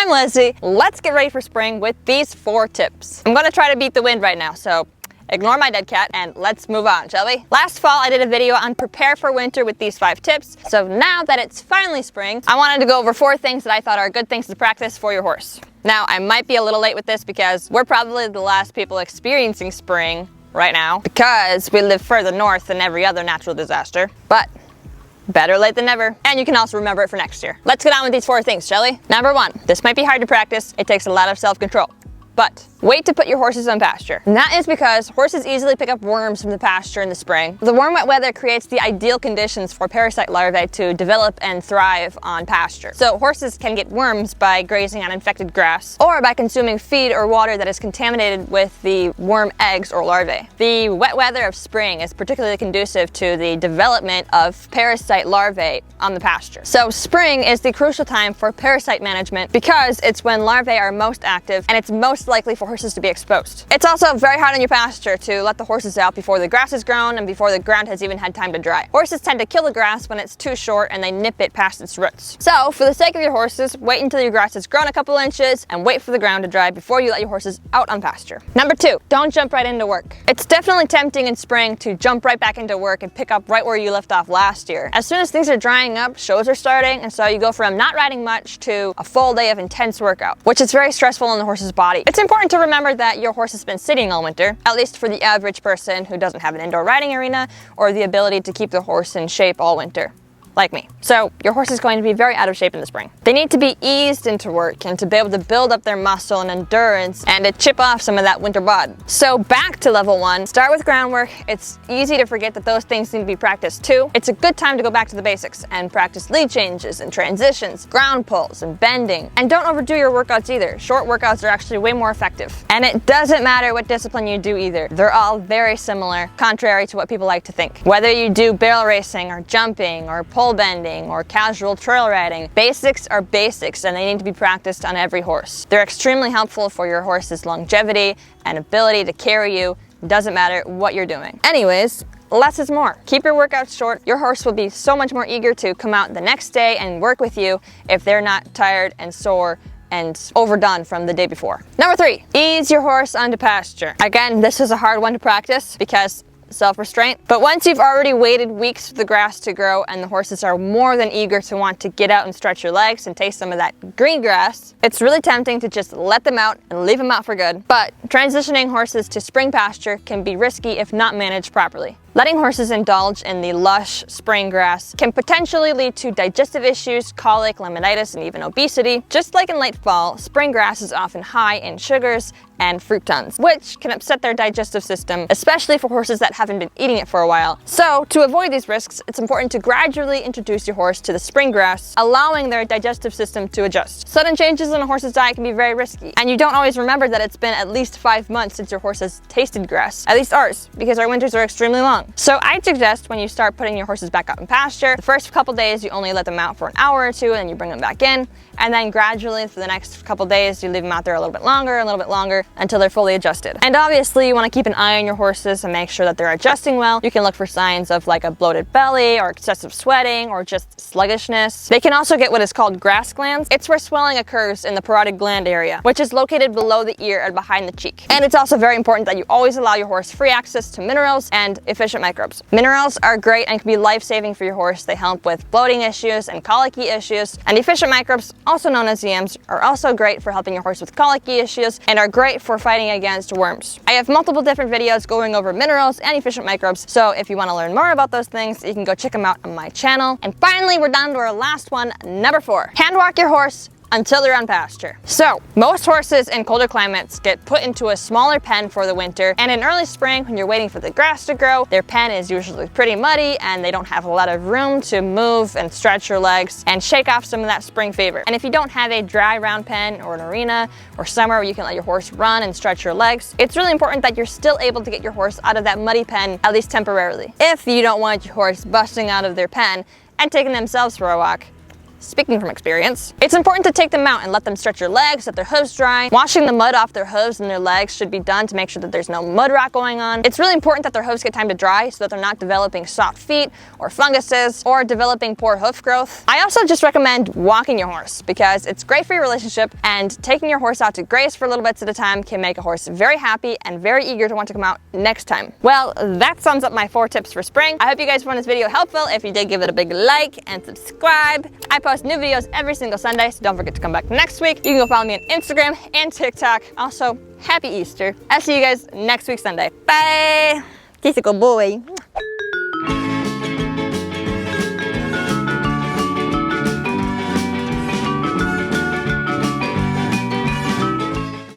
I'm Leslie. Let's get ready for spring with these 4 tips. I'm gonna try to beat the wind right now, so ignore my dead cat and let's move on, shall we? Last fall I did a video on prepare for winter with these 5 tips. So now that it's finally spring, I wanted to go over 4 things that I thought are good things to practice for your horse. Now I might be a little late with this because we're probably the last people experiencing spring right now because we live further north than every other natural disaster. But better late than never, and you can also remember it for next year. Let's get on with these 4 things, shall we? Number 1, this might be hard to practice. It takes a lot of self-control. But wait to put your horses on pasture. And that is because horses easily pick up worms from the pasture in the spring. The warm, wet weather creates the ideal conditions for parasite larvae to develop and thrive on pasture. So horses can get worms by grazing on infected grass or by consuming feed or water that is contaminated with the worm eggs or larvae. The wet weather of spring is particularly conducive to the development of parasite larvae on the pasture. So spring is the crucial time for parasite management because it's when larvae are most active and it's most likely for horses to be exposed. It's also very hard on your pasture to let the horses out before the grass is grown and before the ground has even had time to dry. Horses tend to kill the grass when it's too short and they nip it past its roots. So for the sake of your horses, wait until your grass has grown a couple inches and wait for the ground to dry before you let your horses out on pasture. Number 2, don't jump right into work. It's definitely tempting in spring to jump right back into work and pick up right where you left off last year. As soon as things are drying up, shows are starting, and so you go from not riding much to a full day of intense workout, which is very stressful on the horse's body. It's important to remember that your horse has been sitting all winter, at least for the average person who doesn't have an indoor riding arena or the ability to keep the horse in shape all winter, like me. So your horse is going to be very out of shape in the spring. They need to be eased into work and to be able to build up their muscle and endurance and to chip off some of that winter bod. So back to level 1, start with groundwork. It's easy to forget that those things need to be practiced too. It's a good time to go back to the basics and practice lead changes and transitions, ground pulls and bending. And don't overdo your workouts either. Short workouts are actually way more effective. And it doesn't matter what discipline you do either. They're all very similar, contrary to what people like to think. Whether you do barrel racing or jumping or pole bending or casual trail riding, basics are basics and they need to be practiced on every horse. They're extremely helpful for your horse's longevity and ability to carry you. It doesn't matter what you're doing. Anyways, less is more. Keep your workouts short. Your horse will be so much more eager to come out the next day and work with you if they're not tired and sore and overdone from the day before. Number 3, ease your horse onto pasture. Again, this is a hard one to practice because self-restraint. But once you've already waited weeks for the grass to grow and the horses are more than eager to want to get out and stretch your legs and taste some of that green grass, it's really tempting to just let them out and leave them out for good. But transitioning horses to spring pasture can be risky if not managed properly. Letting horses indulge in the lush spring grass can potentially lead to digestive issues, colic, laminitis, and even obesity. Just like in late fall, spring grass is often high in sugars and fructans, which can upset their digestive system, especially for horses that haven't been eating it for a while. So to avoid these risks, it's important to gradually introduce your horse to the spring grass, allowing their digestive system to adjust. Sudden changes in a horse's diet can be very risky, and you don't always remember that it's been at least 5 months since your horse has tasted grass, at least ours, because our winters are extremely long. So I'd suggest when you start putting your horses back out in pasture, the first couple days you only let them out for an hour or 2 and then you bring them back in, and then gradually for the next couple days you leave them out there a little bit longer until they're fully adjusted. And obviously you want to keep an eye on your horses and make sure that they're adjusting well. You can look for signs of like a bloated belly or excessive sweating or just sluggishness. They can also get what is called grass glands. It's where swelling occurs in the parotid gland area, which is located below the ear and behind the cheek. And it's also very important that you always allow your horse free access to minerals and efficient microbes. Minerals are great and can be life-saving for your horse. They help with bloating issues and colicky issues. And efficient microbes, also known as EMs, are also great for helping your horse with colicky issues and are great for fighting against worms. I have multiple different videos going over minerals and efficient microbes, so if you want to learn more about those things, you can go check them out on my channel. And finally, we're down to our last one, number 4. Hand walk your horse until they're on pasture. So most horses in colder climates get put into a smaller pen for the winter, and in early spring when you're waiting for the grass to grow, their pen is usually pretty muddy and they don't have a lot of room to move and stretch your legs and shake off some of that spring fever. And if you don't have a dry round pen or an arena or somewhere where you can let your horse run and stretch your legs, it's really important that you're still able to get your horse out of that muddy pen, at least temporarily. If you don't want your horse busting out of their pen and taking themselves for a walk, speaking from experience. It's important to take them out and let them stretch your legs, let their hooves dry. Washing the mud off their hooves and their legs should be done to make sure that there's no mud rot going on. It's really important that their hooves get time to dry so that they're not developing soft feet or funguses or developing poor hoof growth. I also just recommend walking your horse because it's great for your relationship, and taking your horse out to graze for little bits at a time can make a horse very happy and very eager to want to come out next time. Well, that sums up my 4 tips for spring. I hope you guys found this video helpful. If you did, give it a big like and subscribe. I post new videos every single Sunday, so don't forget to come back next week. You can go follow me on Instagram and TikTok. Also, happy Easter. I'll see you guys next week Sunday. Bye! He's a good boy.